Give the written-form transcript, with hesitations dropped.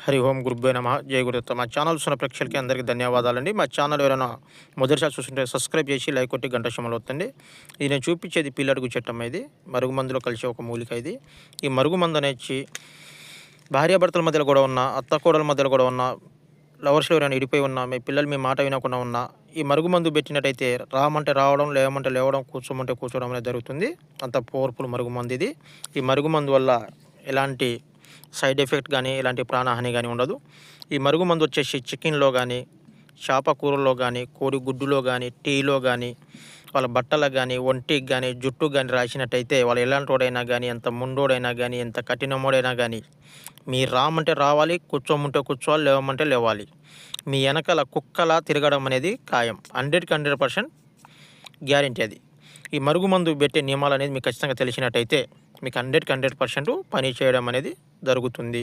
హరి ఓం గురుభ్యో నమః జై గురుదత్త. మా ఛానల్ చూస్తున్న ప్రేక్షకులకి అందరికీ ధన్యవాదాలండి. మా ఛానల్ ఎవరైనా మొదటిసారి చూస్తుంటే సబ్స్క్రైబ్ చేసి లైక్ కొట్టి గంట సింబల్ ఒత్తండి. ఇది నేను చూపించేది పిల్లడుగు చెట్టమ్మ. ఇది మరుగుమందులో కలిసే ఒక మూలిక. ఇది ఈ మరుగుమందు అనేది భార్యాభర్తల మధ్యలో కూడా ఉన్న, అత్త కోడల మధ్యలో కూడా ఉన్న, లవర్స్లో ఎవరైనా ఇడిపోయి ఉన్నా, మీ పిల్లలు మీ మాట వినకుండా ఉన్నా ఈ మరుగుమందు పెట్టినట్టయితే రామంటే రావడం, లేవమంటే లేవడం, కూర్చోమంటే కూర్చోవడం అనేది జరుగుతుంది. అంత పవర్ఫుల్ మరుగుమందు ఇది. ఈ మరుగుమందు వల్ల ఎలాంటి సైడ్ ఎఫెక్ట్ కానీ ఎలాంటి ప్రాణహాని కానీ ఉండదు. ఈ మరుగుమందు వచ్చేసి చికెన్లో కానీ, చేప కూరల్లో కానీ, కోడి గుడ్డులో కానీ, టీలో కానీ, వాళ్ళ బట్టలకు కానీ, ఒంటికి కానీ, జుట్టుకు కానీ రాసినట్టయితే వాళ్ళు ఎలాంటి వాడైనా కానీ, ఎంత ముండోడైనా కానీ, ఎంత కఠినమోడైనా కానీ మీరు రామంటే రావాలి, కూర్చోమంటే కూర్చోవాలి, లేవమంటే లేవాలి. మీ వెనకాల కుక్కలా తిరగడం అనేది ఖాయం. 100కి 100% గ్యారెంటీ అది. ఈ మరుగుమందు పెట్టే నియమాలు అనేది మీకు ఖచ్చితంగా తెలిసినట్టయితే మీకు 100కి 100% పని చేయడం అనేది జరుగుతుంది.